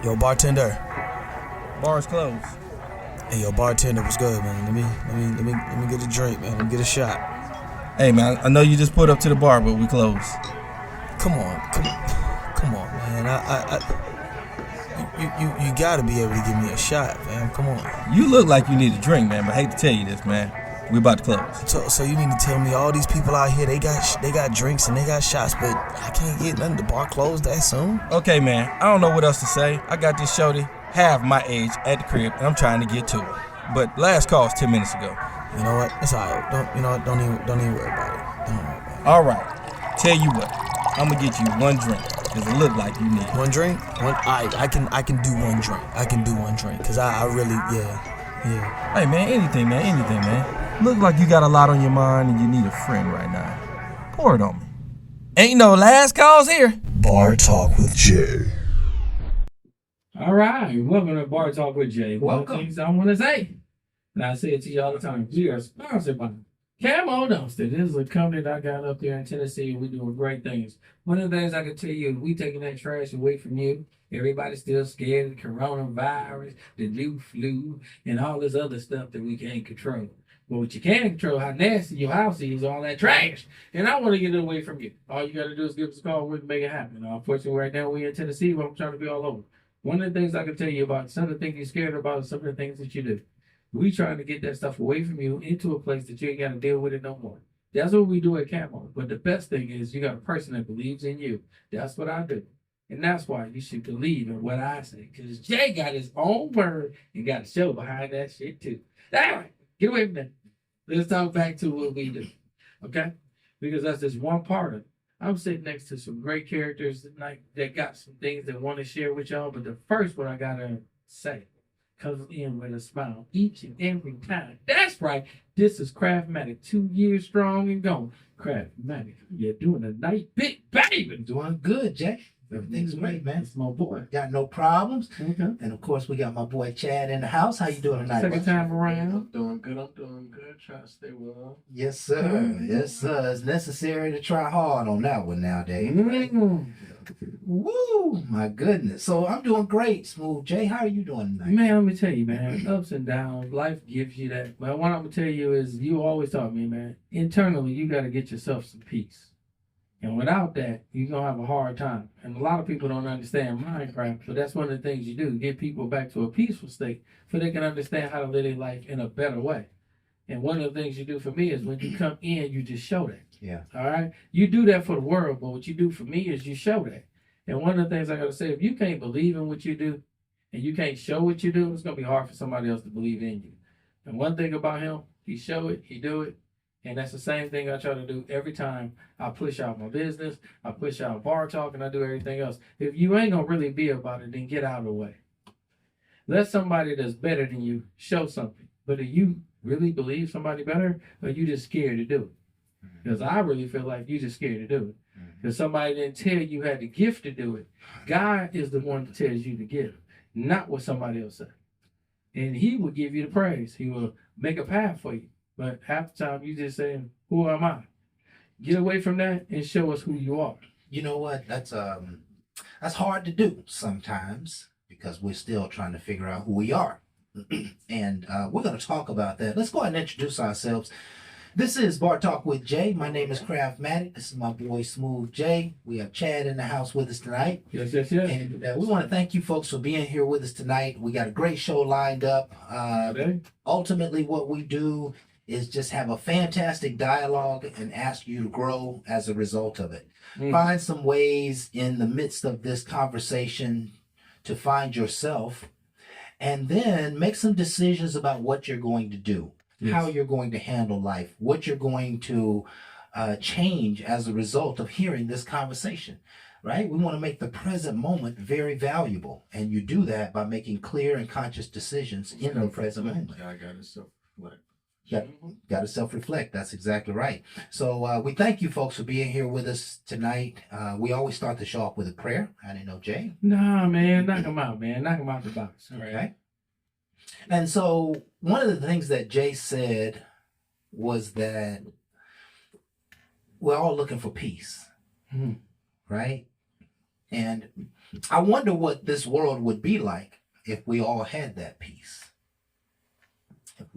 Yo, bartender. Bar's closed. Hey, yo, bartender, what's good, man? Let me get a drink, man. Let me get a shot. Hey, man, I know you just pulled up to the bar, but we closed. Come on, man. You gotta be able to give me a shot, man. Come on. You look like you need a drink, man, but I hate to tell you this, man. We about to close. So you mean to tell me all these people out here, they got drinks and they got shots, but I can't get nothing. The bar closed that soon? Okay, man, I don't know what else to say. I got this shorty half my age at the crib, and I'm trying to get to her. But last call was 10 minutes ago. You know what? It's alright. Don't even worry about it. Don't worry about it. All right. Tell you what, I'm gonna get you one drink, cause it look like you need one drink. I can do one drink. I can do one drink, cause I really yeah. Hey, man, anything, man. Look like you got a lot on your mind and you need a friend right now. Pour it on me. Ain't no last calls here. Bar Talk with Jay. All right, welcome to Bar Talk with Jay. Welcome. Things I want to say, and I say it to you all the time. We are sponsored by Camo Dumpster. This is a company that I got up there in Tennessee, and we're doing great things. One of the things I can tell you, we taking that trash away from you. Everybody's still scared of the coronavirus, the new flu, and all this other stuff that we can't control. But what you can control, how nasty your house is, all that trash. And I want to get it away from you. All you got to do is give us a call. We can make it happen. Unfortunately, right now we're in Tennessee, but I'm trying to be all over. One of the things I can tell you about, some of the things you're scared about, some of the things that you do. We trying to get that stuff away from you into a place that you ain't got to deal with it no more. That's what we do at Camo. But the best thing is you got a person that believes in you. That's what I do. And that's why you should believe in what I say. Because Jay got his own word and got a show behind that shit too. All right, get away from that. Let's talk back to what we do. Okay? Because that's just one part of it. I'm sitting next to some great characters tonight that got some things that want to share with y'all. But the first one I got to say comes in with a smile each and every time. That's right. This is Craftmatic, 2 years strong and gone. Craftmatic, you're doing a night big baby. Doing good, Jay. Everything's great, man. It's my boy. Got no problems. Okay. And of course, we got my boy Chad in the house. How you doing tonight? Second time around. I'm doing good. Trying to stay well. Yes, sir. Yes, sir. It's necessary to try hard on that one nowadays. Woo! My goodness. So I'm doing great, Smooth Jay. How are you doing tonight? Man, let me tell you, man, ups and downs, life gives you that. But what I'm going to tell you is you always taught me, man, internally, you got to get yourself some peace. And without that, you're going to have a hard time. And a lot of people don't understand Minecraft, but that's one of the things you do, get people back to a peaceful state so they can understand how to live their life in a better way. And one of the things you do for me is when you come in, you just show that. Yeah. All right? You do that for the world, but what you do for me is you show that. And one of the things I got to say, if you can't believe in what you do and you can't show what you do, it's going to be hard for somebody else to believe in you. And one thing about him, he show it, he do it. And that's the same thing I try to do every time I push out my business, I push out Bar Talk, and I do everything else. If you ain't going to really be about it, then get out of the way. Let somebody that's better than you show something. But do you really believe somebody better, or you just scared to do it? Because I really feel like you just scared to do it. Because somebody didn't tell you had the gift to do it. God is the one that tells you the gift, not what somebody else said. And he will give you the praise. He will make a path for you. But half the time you just saying, who am I? Get away from that and show us who you are. You know what? That's hard to do sometimes because we're still trying to figure out who we are. And we're going to talk about that. Let's go ahead and introduce ourselves. This is Bar Talk with Jay. My name is Craftmatic. This is my boy Smooth Jay. We have Chad in the house with us tonight. Yes. And we want to thank you folks for being here with us tonight. We got a great show lined up. Ultimately, what we do is just have a fantastic dialogue and ask you to grow as a result of it. Find some ways in the midst of this conversation to find yourself, and then make some decisions about what you're going to do, how you're going to handle life, what you're going to change as a result of hearing this conversation, right? We want to make the present moment very valuable, and you do that by making clear and conscious decisions in the present moment. I got it. So what? Got to self-reflect. That's exactly right. So we thank you folks for being here with us tonight. We always start the show off with a prayer. I didn't know, Jay. Nah, man. Knock him out, man. Knock him out the box. All right. Okay. And so one of the things that Jay said was that we're all looking for peace, right? And I wonder what this world would be like if we all had that peace.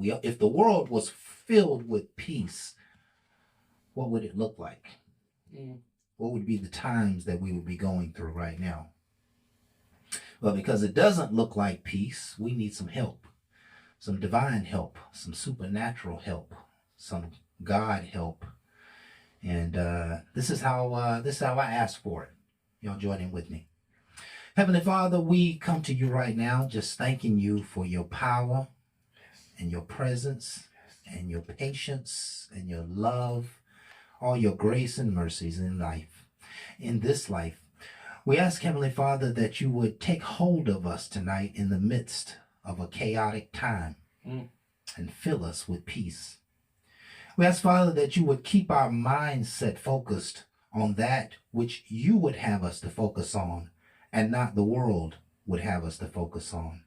If the world was filled with peace, what would it look like? What would be the times that we would be going through right now? Well, because it doesn't look like peace, we need some help, some divine help, some supernatural help, some God help. And this is how I ask for it. Y'all join in with me. Heavenly Father, we come to you right now just thanking you for your power and your presence and your patience and your love, all your grace and mercies in this life. We ask, Heavenly Father, that you would take hold of us tonight in the midst of a chaotic time and fill us with peace. We ask, Father, that you would keep our mindset focused on that which you would have us to focus on and not the world would have us to focus on.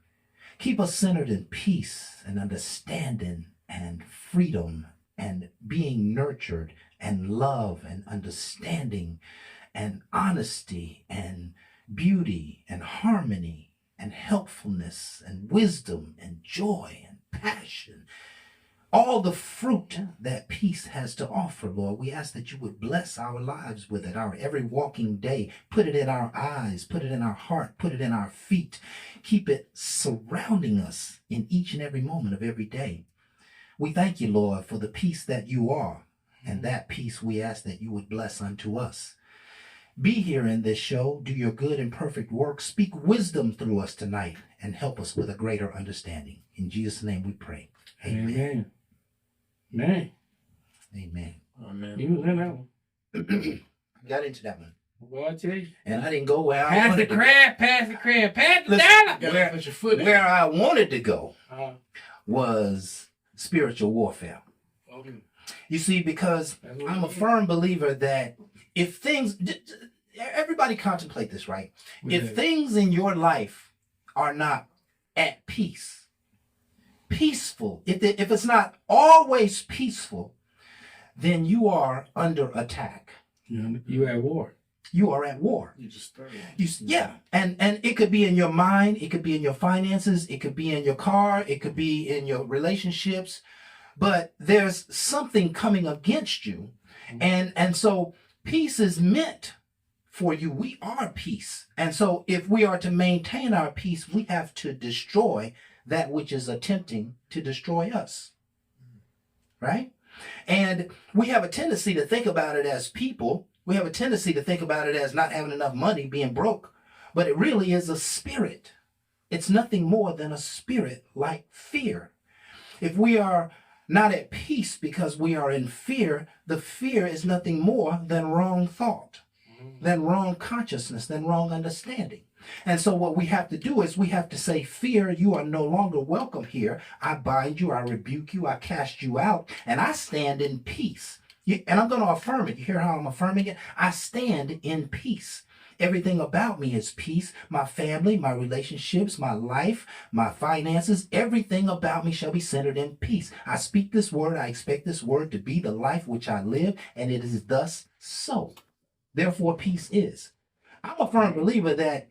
Keep us centered in peace and understanding and freedom and being nurtured and love and understanding and honesty and beauty and harmony and helpfulness and wisdom and joy and passion. All the fruit that peace has to offer, Lord, we ask that you would bless our lives with it, our every walking day. Put it in our eyes, put it in our heart, put it in our feet. Keep it surrounding us in each and every moment of every day. We thank you, Lord, for the peace that you are, and that peace we ask that you would bless unto us. Be here in this show, do your good and perfect work, speak wisdom through us tonight, and help us with a greater understanding. In Jesus' name we pray. Amen. Man. Amen. Amen. You was in that one. Got into that one. Boy, I tell you. And I didn't go where I Pass the wanted to go. crab, pass the crab, pass the Listen, dollar. Gotta put your foot in. Where I wanted to go Uh, was spiritual warfare. okay. You see, because That's what I'm a we do. firm believer that if things, everybody contemplate this, right? If things in your life are not at peace, peaceful, if it's not always peaceful, then you are under attack. You at war. You are at war. You just started. Yeah, and it could be in your mind, it could be in your finances, it could be in your car, it could be in your relationships, but there's something coming against you, and so peace is meant for you. We are peace, and so if we are to maintain our peace, we have to destroy that which is attempting to destroy us, right? And we have a tendency to think about it as people. We have a tendency to think about it as not having enough money, being broke, but it really is a spirit. It's nothing more than a spirit like fear. If we are not at peace because we are in fear, the fear is nothing more than wrong thought, than wrong consciousness, than wrong understanding. And so what we have to do is we have to say, fear, you are no longer welcome here. I bind you, I rebuke you, I cast you out, and I stand in peace. And I'm going to affirm it. You hear how I'm affirming it? I stand in peace. Everything about me is peace. My family, my relationships, my life, my finances, everything about me shall be centered in peace. I speak this word. I expect this word to be the life which I live, and it is thus so. Therefore, peace is. I'm a firm believer that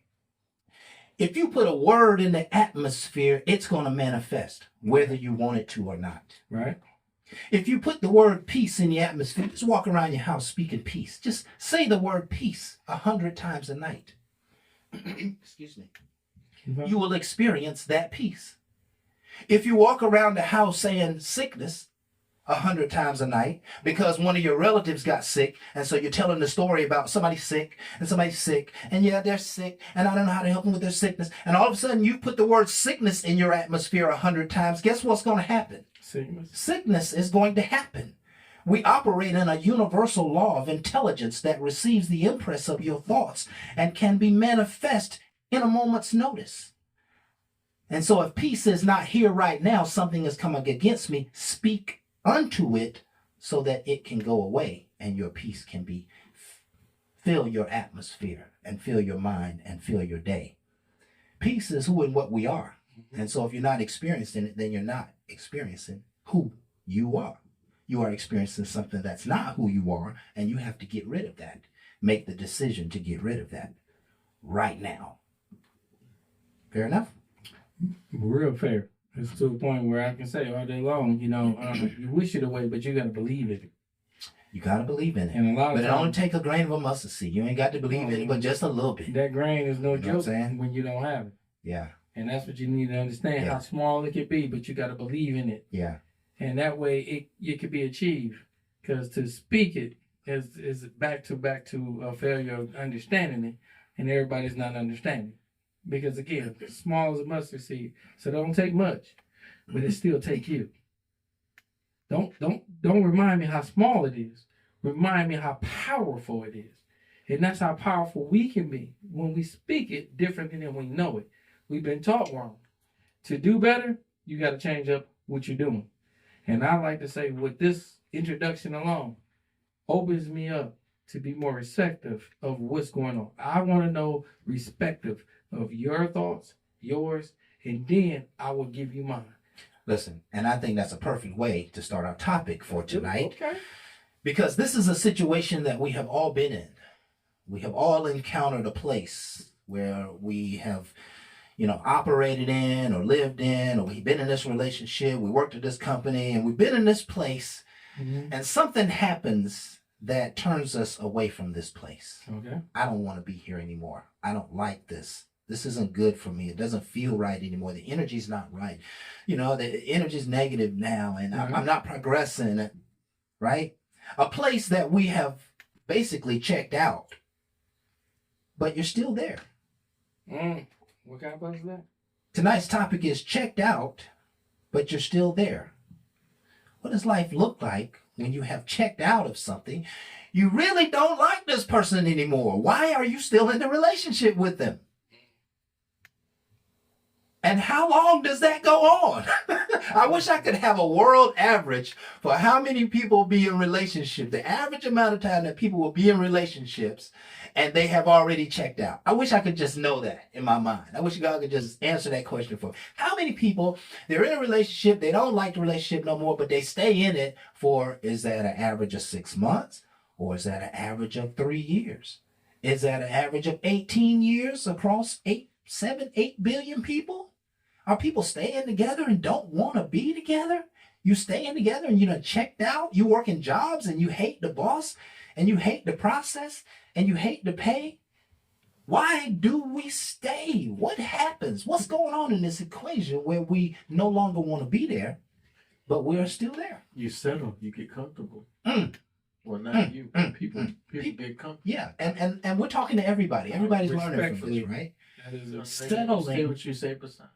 if you put a word in the atmosphere, it's going to manifest, whether you want it to or not. Right? If you put the word peace in the atmosphere, just walk around your house speaking peace. Just say the word peace 100 times a night. Excuse me. You will experience that peace. If you walk around the house saying sickness 100 times a night because one of your relatives got sick, and so you're telling the story about somebody's sick, and yeah, they're sick, and I don't know how to help them with their sickness, and all of a sudden you put the word sickness in your atmosphere 100 times, guess what's going to happen? Sickness is going to happen. We operate in a universal law of intelligence that receives the impress of your thoughts and can be manifest in a moment's notice. And so if peace is not here right now, something is coming against me, speak unto it so that it can go away and your peace can be fill your atmosphere and fill your mind and fill your day. Peace is who and what we are. And so if you're not experiencing it, then you're not experiencing who you are. You are experiencing something that's not who you are, and you have to get rid of that. Make the decision to get rid of that. right now. Fair enough? Real fair. It's to a point where I can say all day long, you wish it away, but you got to believe it. You got to believe in it. And a lot But of it only times, take a grain of a mustard seed. You ain't got to believe in it, but just a little bit. that grain is no You know what I'm joke saying? when you don't have it. Yeah, And that's what you need to understand, Yeah. how small it can be, but you got to believe in it. yeah. And that way it can be achieved. Because to speak it is back to a failure of understanding it, and everybody's not understanding. Because again, small as a mustard seed, so don't take much, but it still take you. Don't remind me how small it is. Remind me how powerful it is. And that's how powerful we can be when we speak it differently than we know it. We've been taught wrong. To do better, you got to change up what you're doing. And I like to say, with this introduction alone, opens me up to be more receptive of what's going on. I want to know respective of your thoughts, yours, and then I will give you mine. Listen, and I think that's a perfect way to start our topic for tonight. Okay. Because this is a situation that we have all been in. We have all encountered a place where we have, operated in or lived in, or we've been in this relationship, we worked at this company, and we've been in this place, and something happens that turns us away from this place. Okay. I don't want to be here anymore. I don't like this. This isn't good for me. It doesn't feel right anymore. The energy's not right. The energy's negative now, and I'm not progressing, right? A place that we have basically checked out, but you're still there. What kind of place is that? Tonight's topic is checked out, but you're still there. What does life look like when you have checked out of something? You really don't like this person anymore. Why are you still in the relationship with them? And how long does that go on? I wish I could have a world average for how many people be in relationships, the average amount of time that people will be in relationships and they have already checked out. I wish I could just know that in my mind. I wish God could just answer that question for me. How many people, they're in a relationship, they don't like the relationship no more, but they stay in it for, is that an average of 6 months? Or is that an average of 3 years? Is that an average of 18 years across 8 billion people? Are people staying together and don't want to be together? You staying together and you done checked out? You working jobs and you hate the boss and you hate the process and you hate the pay? Why do we stay? What happens? What's going on in this equation where we no longer want to be there, but we're still there? You settle, you get comfortable. Well, not you, people get comfortable. Yeah, and we're talking to everybody. Everybody's learning from Respectfully. this, right? That is a Settling. Say what you say behind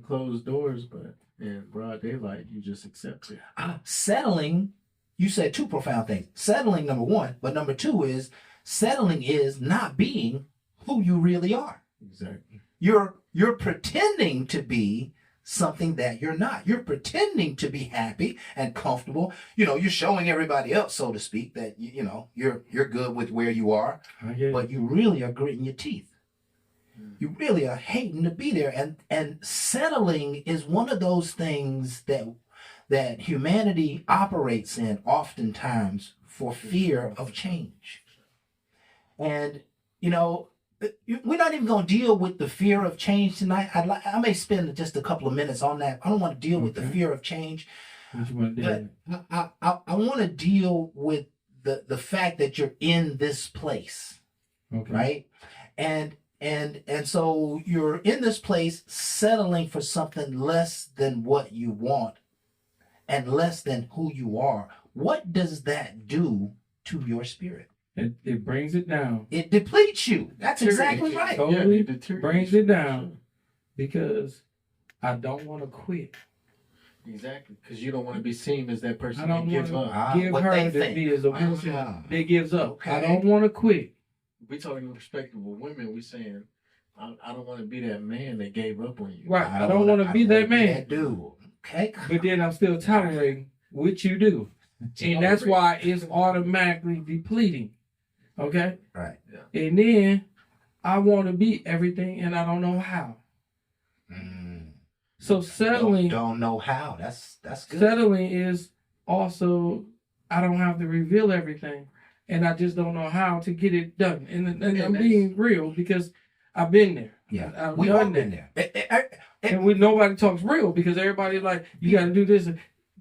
closed doors, but in broad daylight, you just accept it. Settling, you said two profound things. Settling, number one, but number two is settling is not being who you really are. Exactly. You're pretending to be something that you're not. You're pretending to be happy and comfortable. You're showing everybody else, so to speak, that you're good with where you are, I get it. but you really are gritting your teeth. You really are hating to be there, and settling is one of those things that humanity operates in oftentimes for fear of change. And we're not even going to deal with the fear of change tonight. I may spend just a couple of minutes on that. I don't want to deal with the fear of change, What you want to do? but I want to deal with the fact that you're in this place, Okay. right? And so you're in this place settling for something less than what you want and less than who you are. What does that do to your spirit? It brings it down. It depletes you. That's exactly right. Totally it deteriorates brings it down because I don't want to quit. Exactly, because you don't want to be seen as that person I that don't gives want up. to give what her they to think. be as a person that gives up. Okay. I don't want to quit. We talking in respectable women. We saying, I don't want to be that man that gave up on you. Right. I don't want to be that man. That dude. Okay. But then I'm still tolerating what you do. And that's why it's automatically depleting. Okay? Right. And then I want to be everything and I don't know how. So settling Don't know how. That's good. settling is also I don't have to reveal everything and I just don't know how to get it done. And I'm being real because I've been there. Yeah, I've we all done been that. there. And when nobody talks real because everybody like, you got to do this.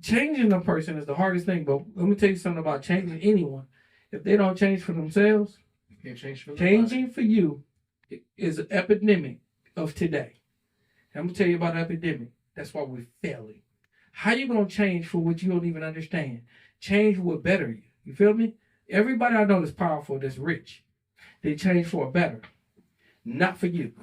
Changing a person is the hardest thing. But let me tell you something about changing anyone. If they don't change for themselves, You can't change for changing for you is an epidemic of today. And I'm going to tell you about epidemic. That's why we're failing. How you going to change for what you don't even understand? Change will better you. You feel me? Everybody I know that's powerful, that's rich, they change for a better. Not for you.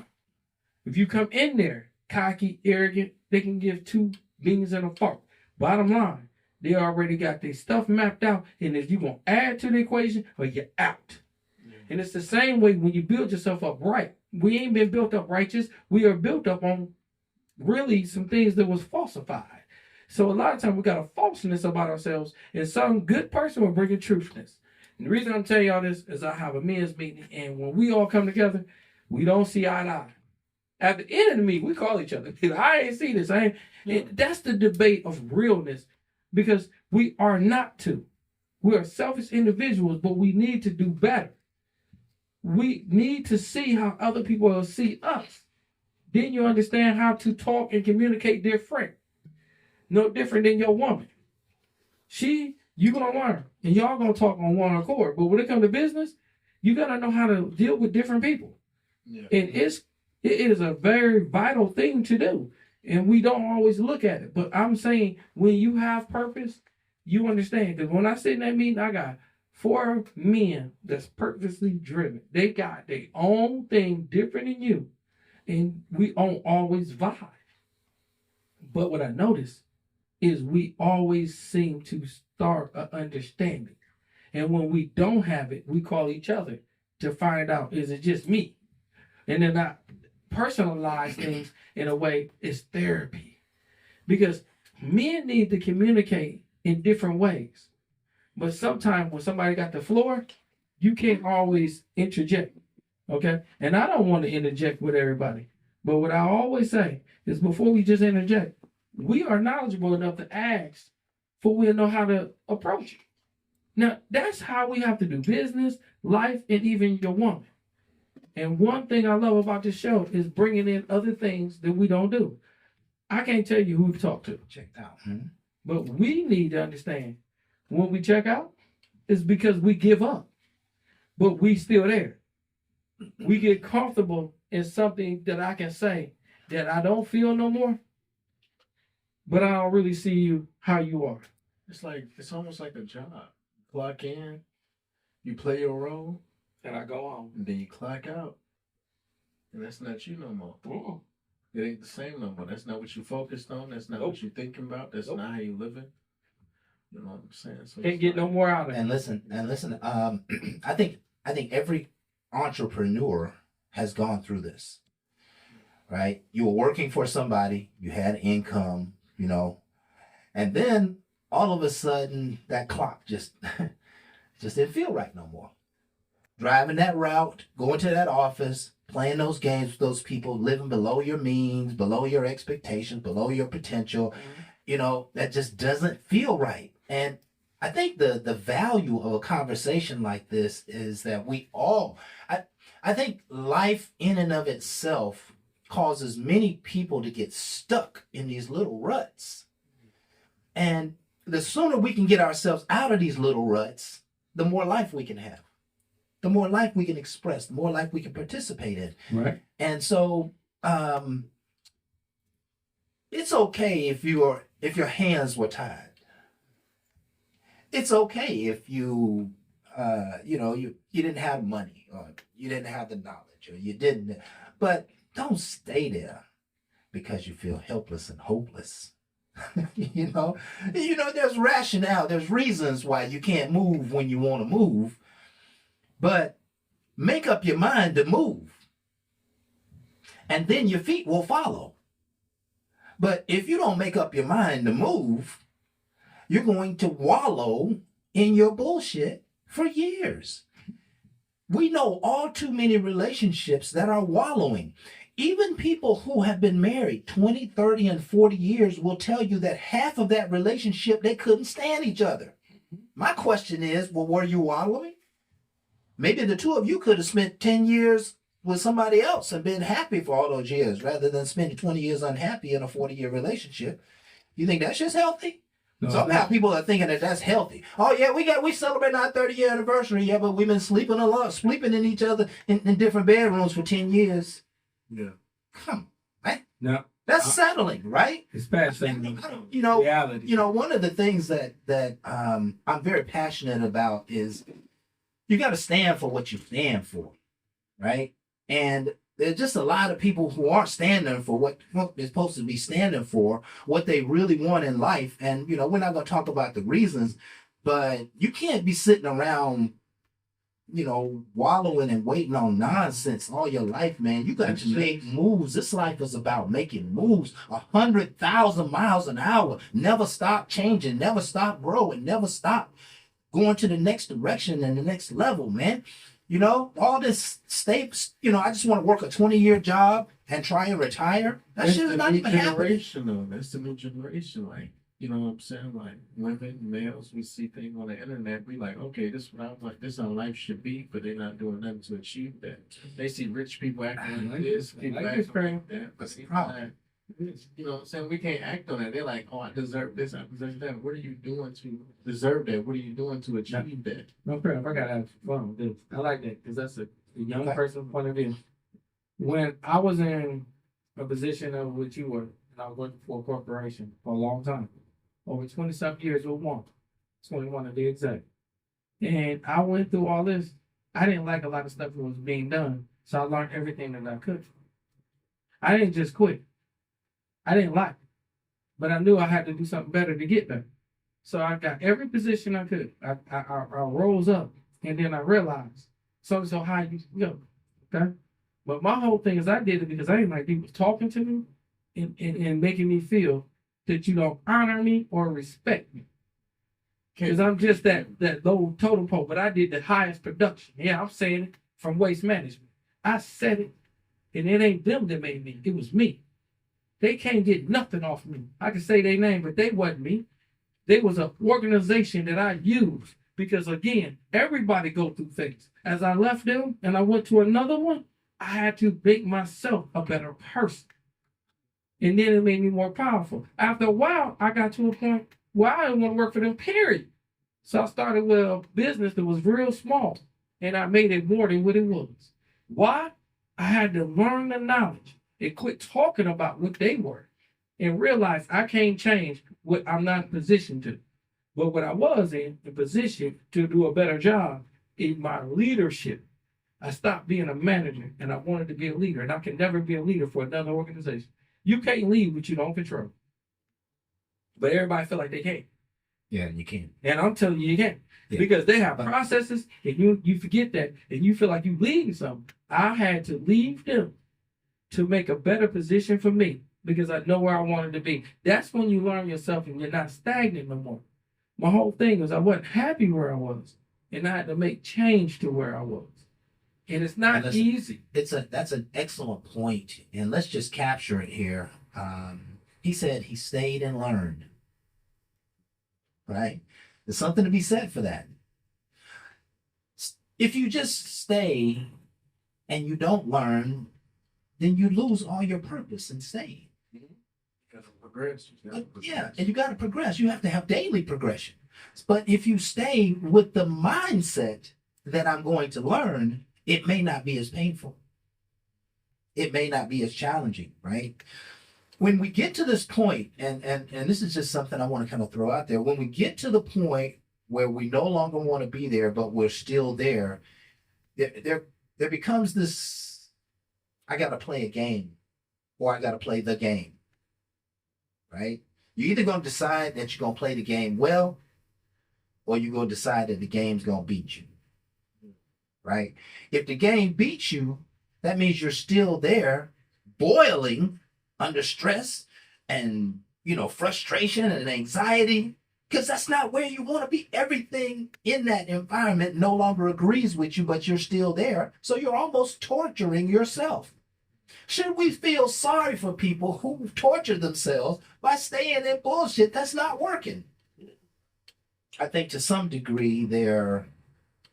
If you come in there cocky, arrogant, they can give two beans and a fork. Bottom line, they already got their stuff mapped out, and if you're going to add to the equation, or you're out. And it's the same way when you build yourself up right. We ain't been built up righteous. We are built up on really some things that was falsified. So a lot of times we got a falseness about ourselves, and some good person will bring in truthness. And the reason I'm telling y'all this is I have a men's meeting, and when we all come together, we don't see eye to eye. At the end of the meeting, we call each other. I ain't see this. That's the debate of realness, because we are not to. We are selfish individuals, but we need to do better. We need to see how other people will see us. Then you understand how to talk and communicate different. No different than your woman. You gonna learn, and y'all gonna talk on one accord. But when it comes to business, you gotta know how to deal with different people. Yeah. And it is a very vital thing to do. And we don't always look at it. But I'm saying when you have purpose, you understand. Because when I sit in that meeting, I got 4 men that's purposely driven. They got their own thing different than you. And we don't always vibe. But what I noticed is we always seem to start an understanding. And when we don't have it, we call each other to find out, is it just me? And then I personalize things in a way, it's therapy. Because men need to communicate in different ways. But sometimes when somebody got the floor, you can't always interject. Okay? And I don't want to interject with everybody. But what I always say is before we just interject, we are knowledgeable enough to ask for we'll know how to approach it. Now, that's how we have to do business, life, and even your woman. And one thing I love about this show is bringing in other things that we don't do. I can't tell you who to talk to. Checked out. But we need to understand when we check out, it's because we give up. But we still there. We get comfortable in something that I can say that I don't feel no more. But I don't really see you how you are. It's almost like a job. Clock in, you play your role, And I go on. and then you clock out. And that's not you no more. Mm-mm. It ain't the same no more. That's not what you focused on. That's not Nope. what you're thinking about. That's Nope. not how you living. You know what I'm saying? So Can't it's get no like- more out of it. And listen. I think every entrepreneur has gone through this, right? You were working for somebody, you had income, and then all of a sudden that clock just didn't feel right no more. Driving that route, going to that office, playing those games with those people, living below your means, below your expectations, below your potential, that just doesn't feel right. And I think the value of a conversation like this is that I think life in and of itself causes many people to get stuck in these little ruts. And the sooner we can get ourselves out of these little ruts, the more life we can have, the more life we can express, the more life we can participate in. Right. And so it's okay if your hands were tied. It's okay if you didn't have money, or you didn't have the knowledge, or you didn't. But don't stay there because you feel helpless and hopeless. There's rationale, there's reasons why you can't move when you want to move, but make up your mind to move, and then your feet will follow. But if you don't make up your mind to move, you're going to wallow in your bullshit for years. We know all too many relationships that are wallowing. Even people who have been married 20, 30, and 40 years will tell you that half of that relationship, they couldn't stand each other. My question is, well, were you wallowing? Maybe the two of you could have spent 10 years with somebody else and been happy for all those years rather than spending 20 years unhappy in a 40-year relationship. You think that's just healthy? No, Somehow people are thinking that that's healthy. Oh yeah, we celebrating our 30-year anniversary. Yeah, but we've been sleeping a lot, sleeping in each other in different bedrooms for 10 years. Yeah. Come on, man. no, That's settling, right? it's past I saying don't- You know, reality. one of the things that I'm very passionate about is you got to stand for what you stand for, right? And there's just a lot of people who aren't standing for what they're supposed to be standing for, what they really want in life. And we're not going to talk about the reasons, but you can't be sitting around, wallowing and waiting on nonsense all your life, man. You got to make moves. This life is about making moves. 100,000 miles an hour. Never stop changing. Never stop growing. Never stop going to the next direction and the next level, man. All this I just want to work a 20-year job and try and retire. That shit is not even happening. Generation, though. That's the new generation. Like, you know what I'm saying? Like, women, males, we see things on the internet. We like, okay, this is what I'm like. This is how life should be, but they're not doing nothing to achieve that. They see rich people acting like this, people like acting this, like that. That's the problem. Like, you know what I'm saying? We can't act on that. They're like, oh, I deserve this, I deserve that. What are you doing to deserve that? What are you doing to achieve that? No, fair enough. I gotta have fun with this. I like that because that's a young Okay. person point of view. When I was in a position of what you were, and I was working for a corporation for a long time, over 20-something years with one, 21 to be exact. And I went through all this. I didn't like a lot of stuff that was being done, so I learned everything that I could. I didn't just quit. I didn't like it, but I knew I had to do something better to get there. So I got every position I could. I rose up, and then I realized so how you go, okay. But my whole thing is I did it because I didn't like people talking to me and making me feel that you don't honor me or respect me. Because I'm just that low totem pole, but I did the highest production. Yeah, I'm saying it from Waste Management. I said it, and it ain't them that made me. It was me. They can't get nothing off me. I can say their name, but they wasn't me. They was an organization that I used because, again, everybody go through things. As I left them and I went to another one, I had to make myself a better person. And then it made me more powerful. After a while, I got to a point where I didn't want to work for them, period. So I started with a business that was real small, and I made it more than what it was. Why? I had to learn the knowledge and quit talking about what they were and realize I can't change what I'm not positioned to. But what I was in the position to do a better job in my leadership. I stopped being a manager and I wanted to be a leader, and I can never be a leader for another organization. You can't lead what you don't control. But everybody feel like they can. Yeah, you can. And I'm telling you, you can't. Yeah. Because they have processes and you forget that and you feel like you leading something. I had to leave them to make a better position for me because I know where I wanted to be. That's when you learn yourself and you're not stagnant no more. My whole thing was I wasn't happy where I was, and I had to make change to where I was. And it's not listen, easy. That's an excellent point, and let's just capture it here. He said he stayed and learned. Right? There's something to be said for that. If you just stay and you don't learn, then you lose all your purpose in staying. You gotta progress. You gotta progress. Yeah, and you got to progress. You have to have daily progression. But if you stay with the mindset that I'm going to learn, it may not be as painful. It may not be as challenging, right? When we get to this point, and this is just something I want to kind of throw out there, when we get to the point where we no longer want to be there, but we're still there, there becomes this, I got to play a game, or I got to play the game, right? You're either going to decide that you're going to play the game well, or you're going to decide that the game's going to beat you, right? If the game beats you, that means you're still there, boiling under stress and, frustration and anxiety, because that's not where you want to be. Everything in that environment no longer agrees with you, but you're still there. So you're almost torturing yourself. Should we feel sorry for people who torture themselves by staying in bullshit that's not working? I think to some degree they're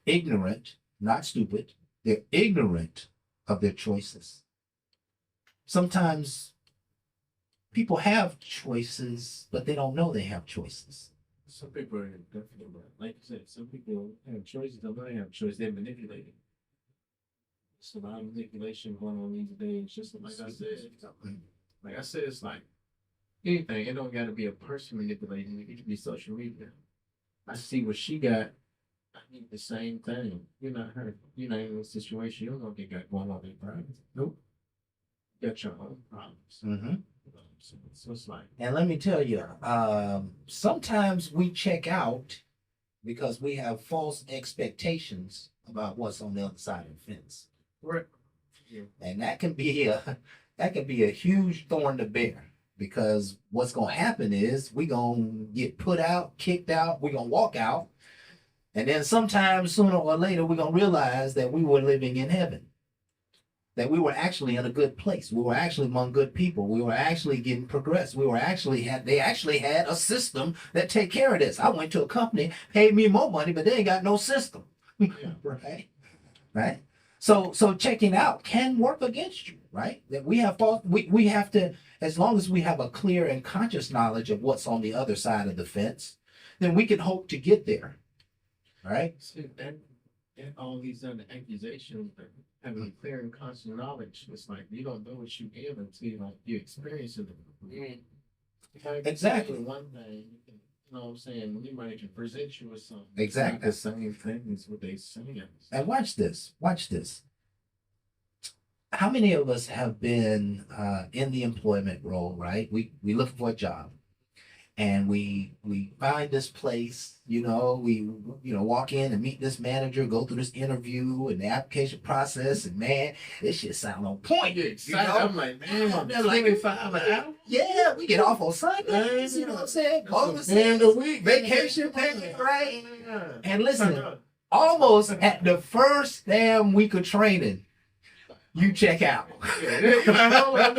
ignorant, not stupid. They're ignorant of their choices. Sometimes people have choices, but they don't know they have choices. Some people are definitely right. Like you said, some people have choices, don't know they have choices, they're manipulated. It's a lot of manipulation going on these days. Just like I said, it's like anything. It don't got to be a person manipulating. It can be social media. I see what she got. I need the same thing. You're not her. You're not in a situation. You don't know what they got going on in private. Nope. You got your own problems. Mm-hmm. So it's like, And let me tell you, sometimes we check out because we have false expectations about what's on the other side of the fence, right. and that can be a huge thorn to bear. Because what's gonna happen is we gonna get put out, kicked out, we gonna walk out, and then sometime sooner or later we're gonna realize that we were living in heaven. That we were actually in a good place. We were actually among good people. We were actually getting progressed. They actually had a system that take care of this. I went to a company, paid me more money, but they ain't got no system. Right? Right? So checking out can work against you, right? That we have to, as long as we have a clear and conscious knowledge of what's on the other side of the fence, then we can hope to get there. Right? See, and all these other accusations, having a clear and constant knowledge, it's like you don't know what you give until you experience it. Exactly. One thing, you know what I'm saying? Anybody can present you with something. Exactly. It's not the same thing as what they saying. And watch this. How many of us have been in the employment role, right? We look for a job. And we find this place, we walk in and meet this manager, go through this interview and the application process, and man, this shit sound on point. Yeah, I'm like, man, they're like, 25 an hour? yeah, we get off on Sundays, you know what I'm saying? Man, the week, Vacation pay, right? And listen, almost at the first damn week of training, you check out. Now, what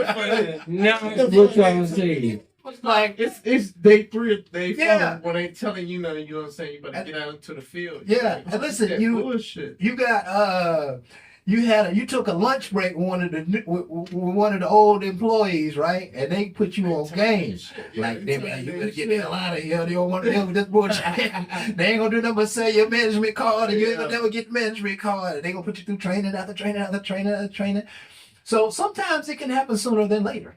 I'm saying. It's like it's day 3 or day 4 Yeah. when they telling you nothing, you know what I'm saying? You better get out into the field. Yeah, and listen, bullshit. you got you took a lunch break with one of the old employees, right? And they put you on games. Like you better get the hell out of here. They don't want to deal with this bullshit. They ain't gonna do nothing but sell your management card, and you ain't gonna never get the management card. And they gonna put you through training after training after training after training. So sometimes it can happen sooner than later.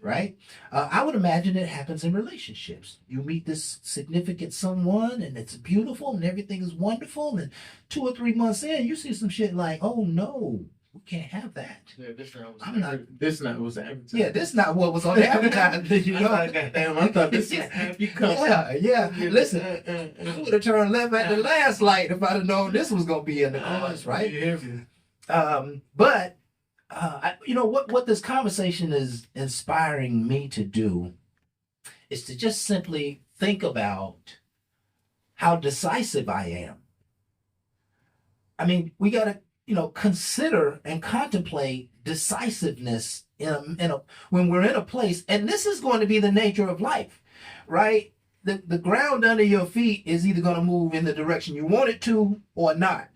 Right? I would imagine it happens in relationships. You meet this significant someone and it's beautiful and everything is wonderful. And 2 or 3 months in, you see some shit like, oh no, we can't have that. Yeah, this not was advertised. Yeah, this not what was on the advertisement. You know? I thought this was happy couple. Yeah. Listen, I would have turned left at the last light if I'd have known this was going to be in the cards, right? But what this conversation is inspiring me to do is to just simply think about how decisive I am. I mean, we got to, consider and contemplate decisiveness when we're in a place, and this is going to be the nature of life, right? The ground under your feet is either going to move in the direction you want it to or not.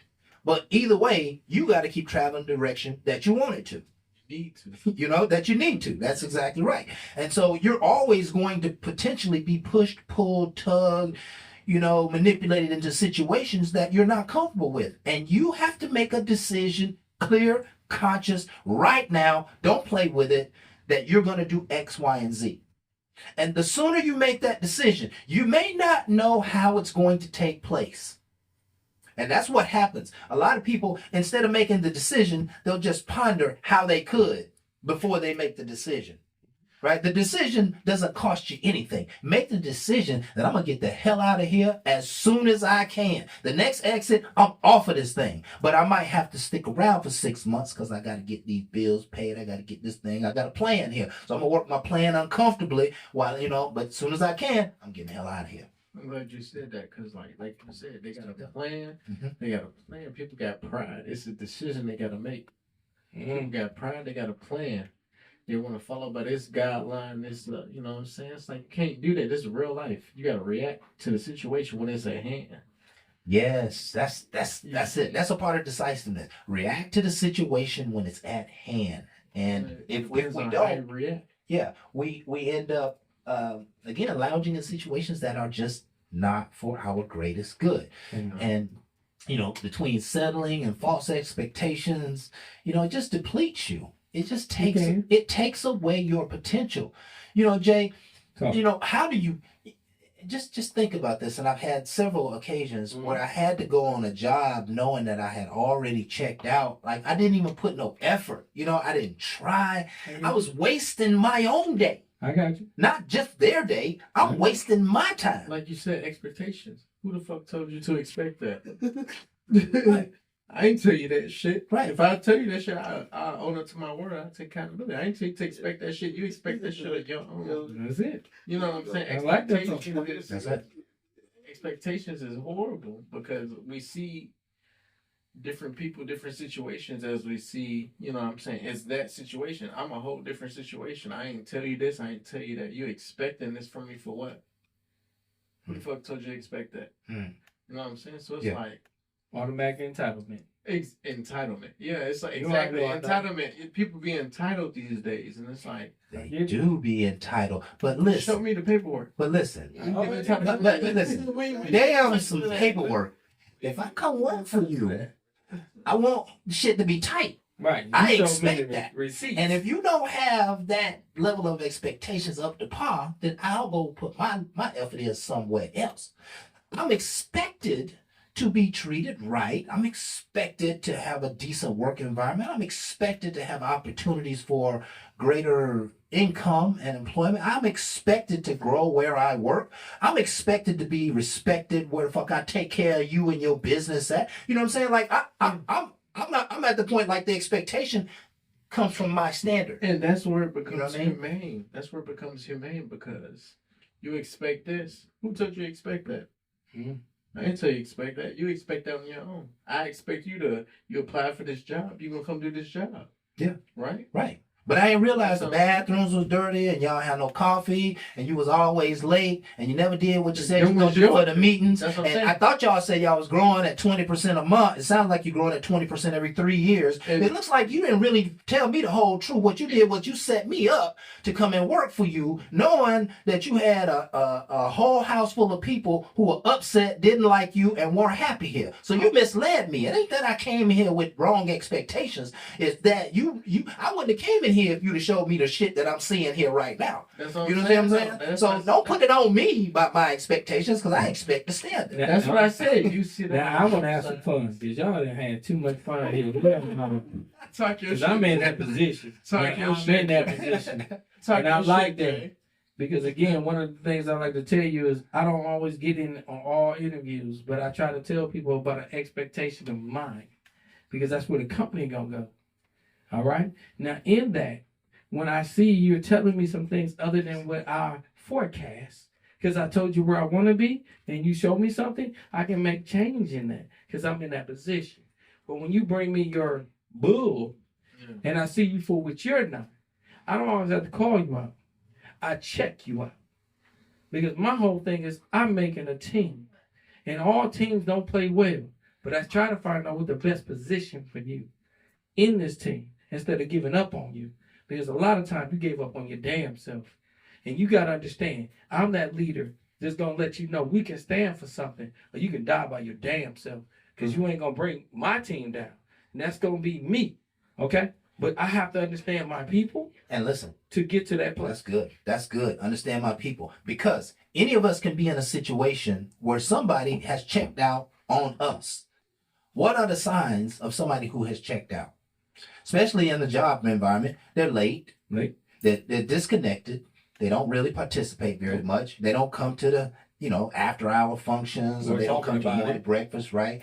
But either way, you got to keep traveling the direction that you want it to. That you need to. That's exactly right. And so you're always going to potentially be pushed, pulled, tugged, manipulated into situations that you're not comfortable with. And you have to make a decision, clear, conscious, right now, don't play with it, that you're going to do X, Y, and Z. And the sooner you make that decision, you may not know how it's going to take place. And that's what happens. A lot of people, instead of making the decision, they'll just ponder how they could before they make the decision. Right? The decision doesn't cost you anything. Make the decision that I'm going to get the hell out of here as soon as I can. The next exit, I'm off of this thing. But I might have to stick around for 6 months because I got to get these bills paid. I got to get this thing. I got a plan here. So I'm going to work my plan uncomfortably while, but as soon as I can, I'm getting the hell out of here. I'm glad you said that because, like you said, they got a plan. Mm-hmm. They got a plan. People got pride. It's a decision they got to make. People got pride. They got a plan. They want to follow by this guideline. This, you know what I'm saying? It's like you can't do that. This is real life. You got to react to the situation when it's at hand. Yes, that's it. That's a part of decisiveness. React to the situation when it's at hand. And if Depends we on how you don't, react. yeah, we end up again lounging in situations that are just not for our greatest good. And between settling and false expectations, it just depletes you. It just takes away your potential. Jay, how do you just think about this? And I've had several occasions where I had to go on a job knowing that I had already checked out. Like I didn't even put no effort. I didn't try. I was wasting my own day. I got you. Not just their day. I'm wasting my time. Like you said, expectations. Who the fuck told you to expect that? Right. I ain't tell you that shit. Right. If I tell you that shit, I own up to my word. I take accountability. I ain't tell you to expect that shit. You expect that shit of your own. That's it. You know what I'm saying? I like that. That's it. Expectations is horrible because we see different people, different situations as we see, it's that situation. I'm a whole different situation. I ain't tell you this, I ain't tell you that. You expecting this from me for what? Who the fuck told you to expect that? You know what I'm saying? So it's like automatic entitlement. Entitlement. Yeah, it's like exactly entitlement. People be entitled these days, and it's like they do be entitled. But listen, show me the paperwork. But listen, but listen, damn some paperwork. If I come work for you, I want shit to be tight. Right. I expect that. Receipts. And if you don't have that level of expectations up to par, then I'll go put my effort in somewhere else. I'm expected to be treated right. I'm expected to have a decent work environment. I'm expected to have opportunities for greater income and employment. I'm expected to grow where I work. I'm expected to be respected where the fuck I take care of you and your business at. You know what I'm saying? Like I'm at the point like the expectation comes from my standard. And that's where it becomes humane. That's where it becomes humane because you expect this. Who told you to expect that? I didn't tell you expect that. You expect that on your own. I expect you apply for this job. You gonna come do this job. Yeah. Right? Right. But I didn't realize the bathrooms was dirty and y'all had no coffee and you was always late and you never did what you said you were going to do for the meetings. That's what I'm saying. I thought y'all said y'all was growing at 20% a month. It sounds like you're growing at 20% every 3 years. And it looks like you didn't really tell me the whole truth. What you did was you set me up to come and work for you knowing that you had a whole house full of people who were upset, didn't like you, and weren't happy here. So you misled me. It ain't that I came here with wrong expectations. It's that I wouldn't have came in here if you'd have showed me the shit that I'm seeing here right now. That's what you know I'm what I'm saying? saying? So don't put it on me about my expectations because I expect the standard. That's what I said. You see that? Now I want to have some fun because y'all done had too much fun here. Talk your Because shit. I'm in that position. Talk your I'm shit. in that position. Talk And I your like shit, that. Jay. Because again, one of the things I like to tell you is I don't always get in on all interviews, but I try to tell people about an expectation of mine because that's where the company gonna go. All right. Now in that, when I see you're telling me some things other than what I forecast, because I told you where I want to be, and you show me something, I can make change in that because I'm in that position. But when you bring me your bull, and I see you for what you're not, I don't always have to call you out. I check you out. Because my whole thing is I'm making a team. And all teams don't play well. But I try to find out what the best position for you in this team instead of giving up on you. Because a lot of times you gave up on your damn self. And you got to understand, I'm that leader that's going to let you know we can stand for something or you can die by your damn self. Because you ain't going to bring my team down. And that's going to be me. Okay? But I have to understand my people. And listen. To get to that place. That's good. That's good. Understand my people. Because any of us can be in a situation where somebody has checked out on us. What are the signs of somebody who has checked out? Especially in the job environment. They're late. They're disconnected. They don't really participate very much. They don't come to the, after hour functions or they don't come to morning breakfast, right?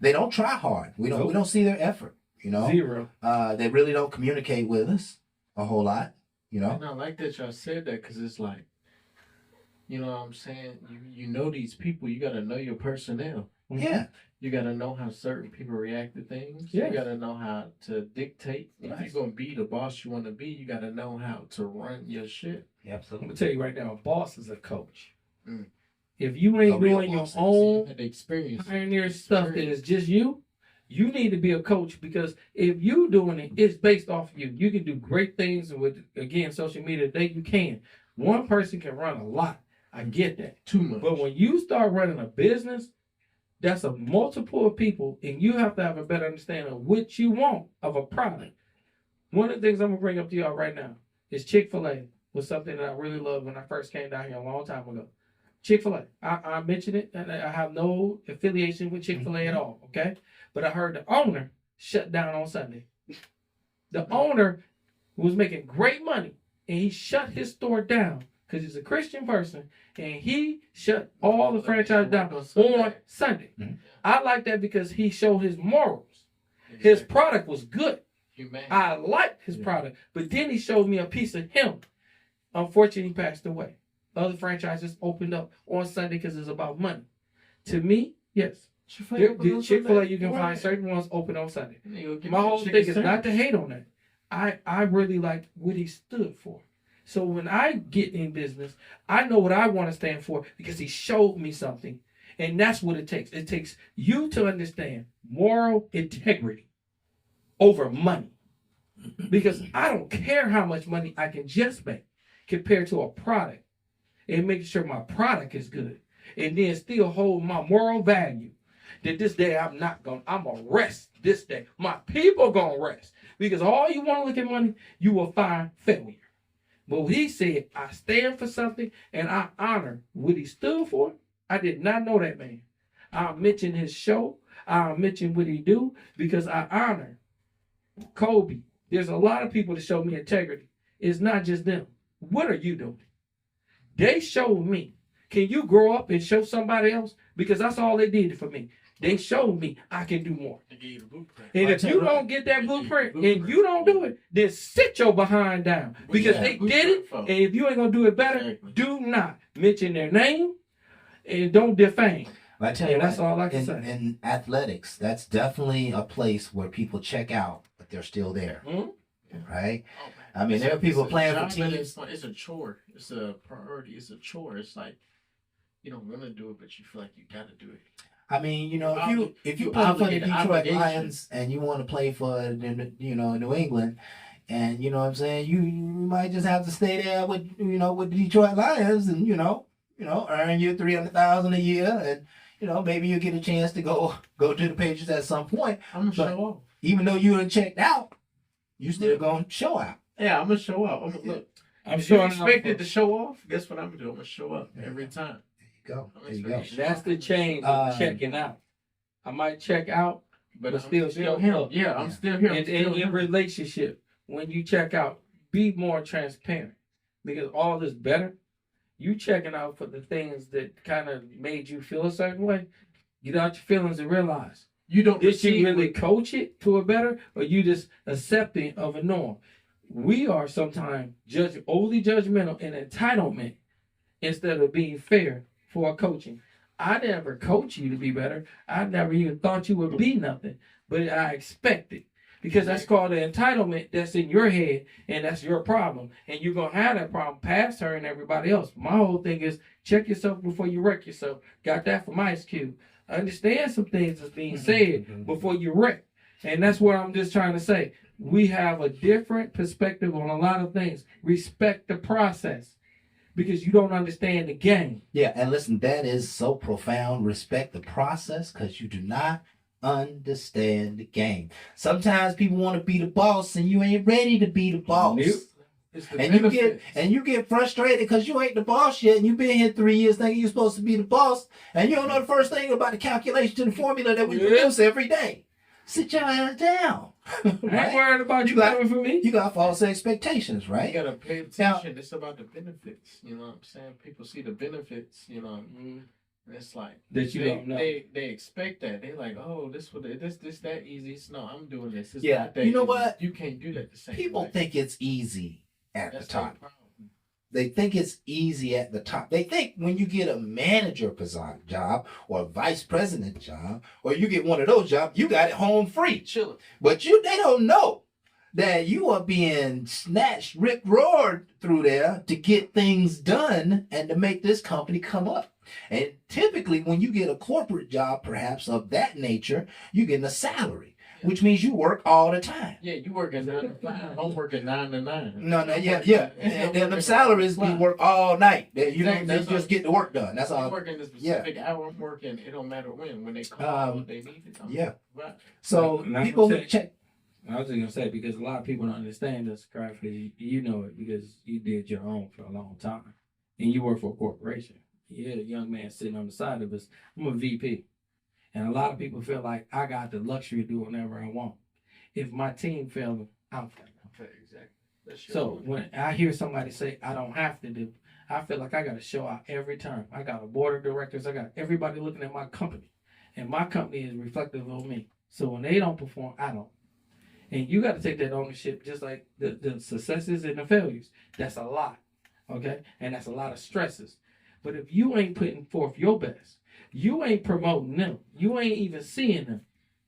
They don't try hard. We don't see their effort, Zero. They really don't communicate with us a whole lot, And I like that y'all said that because it's like, you know what I'm saying? You know these people. You got to know your personnel. Yeah. You got to know how certain people react to things. Yeah. You got to know how to dictate. If you're going to be the boss you want to be, you got to know how to run your shit. Yeah, absolutely. I'm going to tell you right now, a boss is a coach. If you ain't doing your own the experience. pioneer stuff that is just you, you need to be a coach, because if you doing it, it's based off of you. You can do great things with, again, social media today. You can. One person can run a lot. I get that. Too much. But when you start running a business, that's a multiple of people, and you have to have a better understanding of what you want of a product. One of the things I'm gonna bring up to y'all right now is Chick-fil-A was something that I really loved when I first came down here a long time ago. Chick-fil-A. I mentioned it, and I have no affiliation with Chick-fil-A at all, okay? But I heard the owner shut down on Sunday. The owner was making great money, and he shut his store down because he's a Christian person, and he shut all the franchise down on Sunday. Mhm. I like that because he showed his morals. His product was good. Humanity. I liked his product, but then he showed me a piece of him. Unfortunately, he passed away. Other franchises opened up on Sunday because it's about money. To me, yes. Chick-fil-A, you can find certain ones open on Sunday. My whole thing is not to hate on that. I really like what he stood for. So when I get in business, I know what I want to stand for because he showed me something. And that's what it takes. It takes you to understand moral integrity over money. Because I don't care how much money I can just make compared to a product, and making sure my product is good, and then still hold my moral value. That this day I'm gonna rest this day. My people gonna rest. Because all you want to look at money, you will find failure. But what he said, I stand for something and I honor what he stood for. I did not know that man. I'll mention his show. I'll mention what he do because I honor Kobe. There's a lot of people that show me integrity. It's not just them. What are you doing? They showed me. Can you grow up and show somebody else? Because that's all they did for me. They showed me I can do more. They gave you the blueprint. And if you don't get that blueprint and you don't do it, then sit your behind down. Because they did it, and if you ain't going to do it better, do not mention their name and don't defame. I tell you that's what, all I can say. In athletics, that's definitely a place where people check out, but they're still there. Mhm. Right? Oh, man. I mean, there are people It's a playing for job and teams. It's a chore. It's a priority. It's a chore. It's like you don't want to do it, but you feel like you got to do it. I mean, you know, if you you play for the obligated, Detroit obligation. Lions and you want to play for New England, and you know what I'm saying, you might just have to stay there with with the Detroit Lions and earn your $300,000 a year, and maybe you get a chance to go to the Patriots at some point. I'm gonna But show off. even though you done checked out, you still gonna show out. Yeah, I'm gonna show up. Look, I'm if sure you expected to show off, guess what I'm gonna do? I'm gonna show up every time. There you go. That's the change of checking out. I might check out, But But I'm still still show here. up. Yeah, I'm still here. I'm and still in here. relationship, when you check out, be more transparent. Because all this better, you checking out for the things that kind of made you feel a certain way. Get out your feelings and realize, You don't did you receive really what- coach it to a better, or you just accepting of a norm? We are sometimes overly judgmental and entitlement instead of being fair for our coaching. I never coach you to be better. I never even thought you would be nothing, but I expect it. Because that's called the entitlement that's in your head, and that's your problem. And you're going to have that problem past her and everybody else. My whole thing is check yourself before you wreck yourself. Got that from Ice Cube. Understand some things that's being said before you wreck. And that's what I'm just trying to say. We have a different perspective on a lot of things. Respect the process because you don't understand the game. Yeah, and listen, that is so profound. Respect the process because you do not understand the game. Sometimes people want to be the boss and you ain't ready to be the boss. Nope. It's the And benefits. you get frustrated because you ain't the boss yet, and you've been here 3 years thinking you're supposed to be the boss, and you don't know the first thing about the calculation to the formula that we Yeah. produce every day. Sit your ass down. I ain't Right? worried about you You got- coming for me. You got false expectations, You right? gotta pay Now- attention. It's about the benefits. You know what I'm saying? People see the benefits, and it's like That you they, don't know. They expect that. They like, oh, this that easy. No, I'm doing this. It's Yeah. not that You know easy. what? You can't do that the same People way. think it's easy at That's the top. the problem. They think it's easy at the top. They think when you get a manager job or a vice president job, or you get one of those jobs, you got it home free. Chilling. But they don't know that you are being snatched, ripped, roared through there to get things done and to make this company come up. And typically, when you get a corporate job, perhaps of that nature, you're getting a salary, which means you work all the time. Yeah, you working 9 to 5. I'm working 9 to 9. No, yeah. And then them salaries, you work all night. You know, they just get the work done. That's I'm all. working the specific hour I'm working. It don't matter when they call, they need it. Yeah. Right. So Now, people I'm gonna check. I was just gonna say because a lot of people don't understand this, craft. You know it because you did your own for a long time, and you work for a corporation. You're a young man sitting on the side of us. I'm a VP, and a lot of people feel like I got the luxury to do whatever I want. If my team fails, I'm failing. Okay, exactly. That's your So point. when I hear somebody say I don't have to do, I feel like I got to show out every time. I got a board of directors. I got everybody looking at my company, and my company is reflective of me. So when they don't perform, I don't. And you got to take that ownership, just like the successes and the failures. That's a lot, okay? And that's a lot of stresses. But if you ain't putting forth your best, you ain't promoting them, you ain't even seeing them,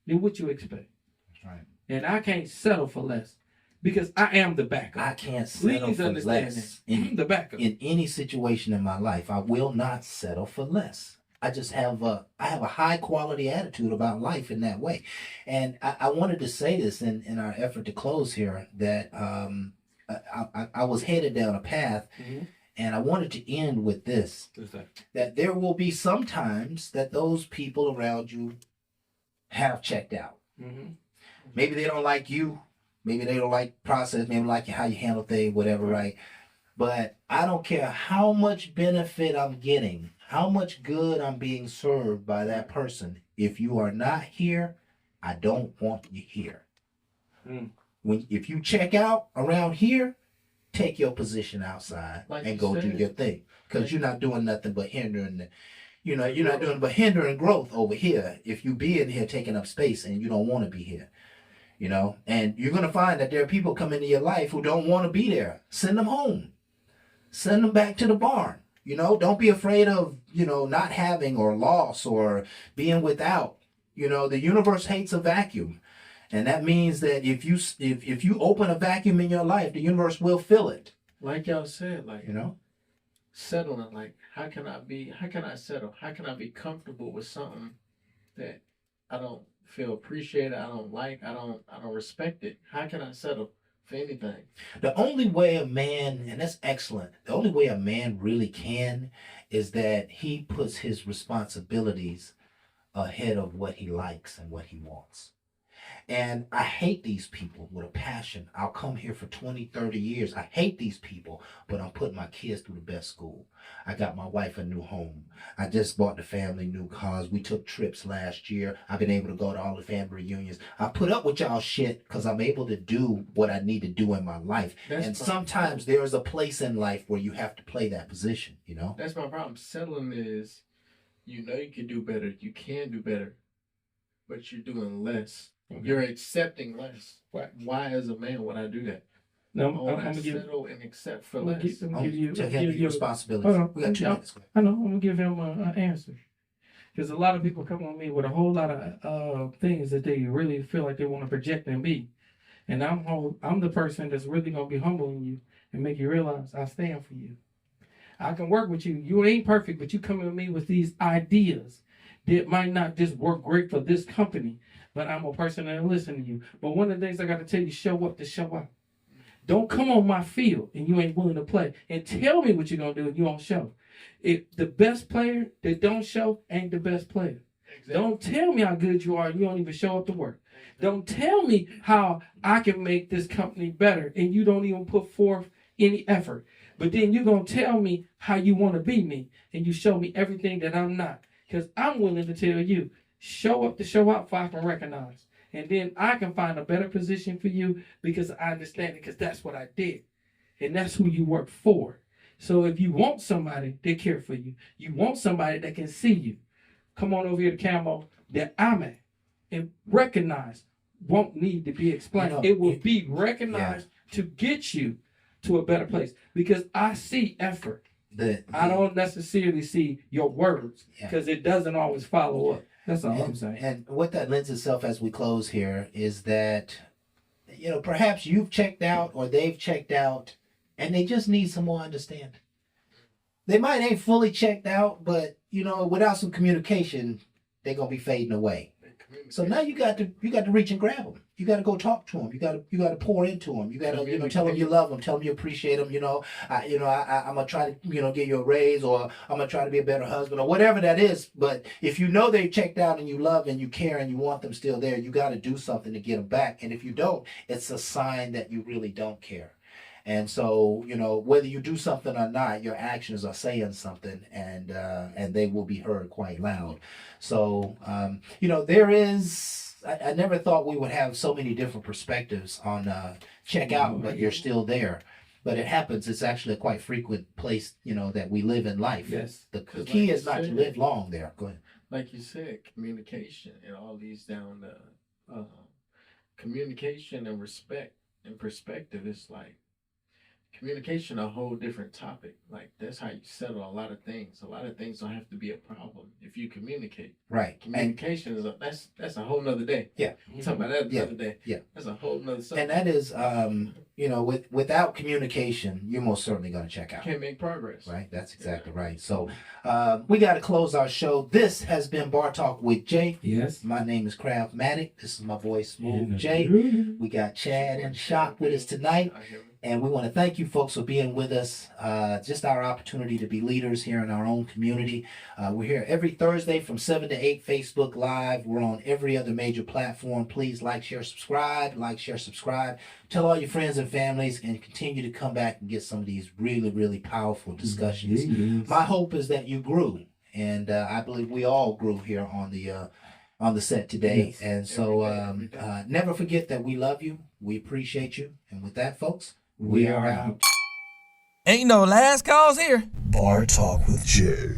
then what you expect? That's right. And I can't settle for less because I am the backup. I can't settle Please for understand less. that. I'm the backup. In any situation in my life, I will not settle for less. I just have a high quality attitude about life in that way. And I wanted to say this in our effort to close here that I was headed down a path Mhm. and I wanted to end with this, What's that? that there will be some times that those people around you have checked out. Mhm. Maybe they don't like you. Maybe they don't like process. Maybe like how you handle things, whatever, right? But I don't care how much benefit I'm getting, how much good I'm being served by that person. If you are not here, I don't want you here. Mm. If you check out around here, take your position outside Like and you go do said. your thing. Because you're not doing nothing but hindering. You're not doing but hindering growth over here. If you be in here taking up space and you don't want to be here. And you're going to find that there are people come into your life who don't want to be there. Send them home. Send them back to the barn. Don't be afraid of, not having or loss or being without. The universe hates a vacuum. And that means that if you open a vacuum in your life, the universe will fill it. Like y'all said, like settling. Like, how can I settle? How can I be comfortable with something that I don't feel appreciated, I don't like, I don't respect it? How can I settle for anything? The only way a man, and that's excellent, the only way a man really can is that he puts his responsibilities ahead of what he likes and what he wants. And I hate these people with a passion. I'll come here for 20, 30 years. I hate these people, but I'm putting my kids through the best school. I got my wife a new home. I just bought the family new cars. We took trips last year. I've been able to go to all the family reunions. I put up with y'all shit because I'm able to do what I need to do in my life. And sometimes there is a place in life where you have to play that position, That's my problem. Settling is, you can do better. You can do better, but you're doing less. Okay. You're accepting less. Why, as a man, would I do that? No, I I'm want gonna to give. settle and accept for I'm gonna less. give you. To I'm have give your you. responsibilities. Hold on. We got 2 minutes. I know. I'm gonna give him an answer because a lot of people come on me with a whole lot of things that they really feel like they want to project and be, and I'm the person that's really gonna be humbling you and make you realize I stand for you. I can work with you. You ain't perfect, but you come with me with these ideas that might not just work great for this company, but I'm a person that listen to you. But one of the things I got to tell you, show up to show out. Don't come on my field and you ain't willing to play and tell me what you're going to do and you don't show. If the best player that don't show ain't the best player. Exactly. Don't tell me how good you are and you don't even show up to work. Don't tell me how I can make this company better and you don't even put forth any effort. But then you're going to tell me how you want to be me and you show me everything that I'm not. Because I'm willing to tell you, show up to show out so I can recognize. And then I can find a better position for you because I understand it because that's what I did. And that's who you work for. So if you want somebody that care for you, you want somebody that can see you, come on over here to Camo that I'm at and recognize won't need to be explained. It will be recognized to get you to a better place because I see effort. I don't necessarily see your words because it doesn't always follow up. That's all I'm saying. And what that lends itself as we close here is that, perhaps you've checked out or they've checked out and they just need some more understanding. they might ain't fully checked out, but without some communication, they're gonna be fading away. So now you got to reach and grab them. You got to go talk to them. You got to pour into them. You got to tell them you love them. Tell them you appreciate them. I'm gonna try to give you a raise, or I'm gonna try to be a better husband, or whatever that is. But if you know they checked out and you love and you care and you want them still there, you got to do something to get them back. And if you don't, it's a sign that you really don't care. And so, whether you do something or not, your actions are saying something, and they will be heard quite loud. So, there is. I never thought we would have so many different perspectives on check out, but you're still there. But it happens. It's actually a quite frequent place, that we live in life. Yes. The key is not to live long there. Go ahead. Like you said, communication. It all leads down to communication and respect and perspective. It's like communication, a whole different topic. Like that's how you settle a lot of things. A lot of things don't have to be a problem if you communicate. Right. Communication is that's a whole nother day. Yeah. We're talking about that the other day. Yeah. That's a whole nother subject. And that is, without communication, you're most certainly going to check out. Can't make progress. Right. That's exactly right. So we got to close our show. This has been Bar Talk with Jay. Yes. My name is Craftmatic. This is my boy Smooth Jay. We got Chad and Shock with us tonight. And we want to thank you folks for being with us. Just our opportunity to be leaders here in our own community. We're here every Thursday from 7 to 8, Facebook Live. We're on every other major platform. Please like, share, subscribe. Like, share, subscribe. Tell all your friends and families, and continue to come back and get some of these really, really powerful discussions. Yes. My hope is that you grew. And I believe we all grew here on the set today. Yes. And so never forget that we love you. We appreciate you. And with that, folks, we are out. Ain't no last calls here. Bar Talk with Jay.